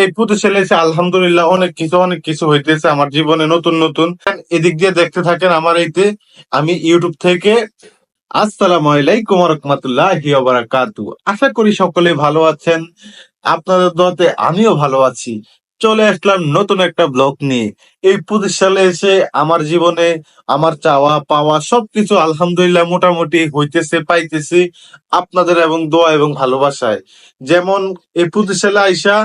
এই প্রতিষ্ঠানে এসে আলহামদুলিল্লাহ অনেক কিছু হইতেছে আমার জীবনে নতুন নতুন। এদিক দিয়ে দেখতে থাকেন আমার এইতে। আমি ইউটিউব থেকে আসসালামু আলাইকুম ওয়া রাহমাতুল্লাহি ওয়া বারাকাতুহু। আশা করি সকলে ভালো আছেন। আপনাদের দোয়াতে আমিও ভালো আছি। চলে আসলাম নতুন একটা ব্লগ নিয়ে। এই 25 সালে এসে আমার জীবনে আমার চাওয়া পাওয়া সবকিছু আলহামদুলিল্লাহ মোটামুটি হইতেছে পাইতেছি আপনাদের এবং দোয়া এবং ভালোবাসায়। যেমন এই 25 সালে আইসা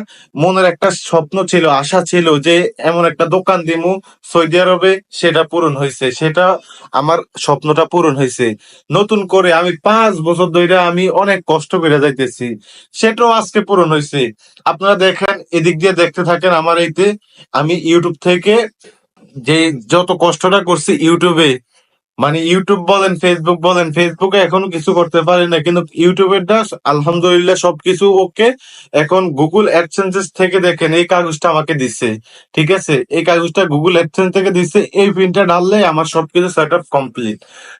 মনের একটা স্বপ্ন ছিল, আশা ছিল যে এমন একটা দোকান দিমু সৌদি আরবে, সেটা পূরণ হয়েছে। সেটা আমার স্বপ্নটা পূরণ হয়েছে। নতুন করে আমি 5 বছর ধরে আমি অনেক কষ্ট করে যাইতেছি, সেটাও আজকে পূরণ হয়েছে। আপনারা দেখেন, এদিক দিয়ে দেখতে থাকেন আমার এইতে। আমি ইউটিউব থেকে যে যত কষ্টটা করছি ইউটিউবে, মানে ইউটিউব বলেন ফেসবুক বলেন, ফেসবুকে এখনো কিছু করতে পারি না, কিন্তু ইউটিউবেরটা আলহামদুলিল্লাহ সবকিছু ওকে। এখন গুগল অ্যাডসেন্স থেকে দেখেন এই কাগজটা আমাকে দিচ্ছে, ঠিক আছে? এই কাগজটা গুগল অ্যাডসেন্স থেকে দিচ্ছে, এই প্রিন্টটা ঢাললে আমার সবকিছু সেট আপ কমপ্লিট।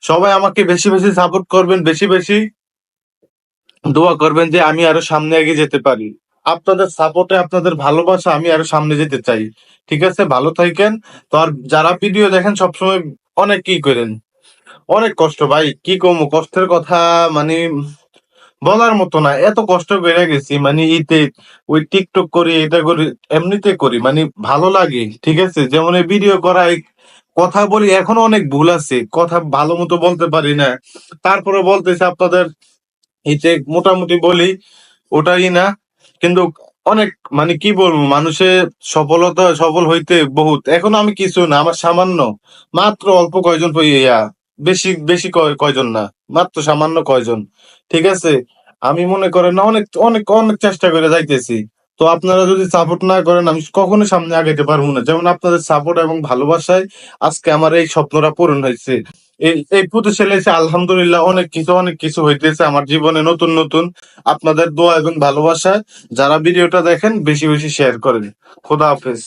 সবাই আমাকে বেশি বেশি সাপোর্ট করবেন, বেশি বেশি দোয়া করবেন যে আমি আরো সামনে এগিয়ে যেতে পারি। আপনাদের সাপোর্টে, আপনাদের ভালোবাসা আমি আরো সামনে যেতে চাই। ঠিক আছে, ভালো থাকেন। তো আর যারা ভিডিও দেখেন সবসময় অনেক কি করেন, অনেক কষ্ট ভাই, কি কমু কষ্টের কথা, মানে বলার মতো না। এত কষ্ট বেড়ে গেছি, মানে ইতে ওই টিকটক করি, এটা করি, এমনিতে করি, মানে ভালো লাগে। ঠিক আছে, যেমন এই ভিডিও করা, এই কথা বলি, এখনো অনেক ভুল আছে, কথা ভালো মতো বলতে পারি না। তারপরে বলতেছে আপনাদের এই যে মোটামুটি বলি, ওটাই না, কিন্তু অনেক, মানে কি বলবো, মানুষের সফল হইতে বহুত, এখন আমি কিছু না, আমার সামান্য মাত্র অল্প কয়জন ইয়া, বেশি বেশি কয়জন না, মাত্র সামান্য কয়জন। ঠিক আছে, আমি মনে করেন না, অনেক অনেক অনেক চেষ্টা করে যাইতেছি। তো আপনারা যদি সাপোর্ট না করেন আমি কখনো সামনে আগাইতে পারবো না। যেমন আপনাদের সাপোর্ট এবং ভালোবাসায় আজকে আমার এই স্বপ্নটা পূরণ হয়েছে। এই 25 সালে এসে আলহামদুলিল্লাহ অনেক কিছু হইতেছে আমার জীবনে নতুন নতুন। আপনাদের দোয়া এবং ভালোবাসায় যারা ভিডিওটা দেখেন বেশি বেশি শেয়ার করেন। খোদা হাফেজ।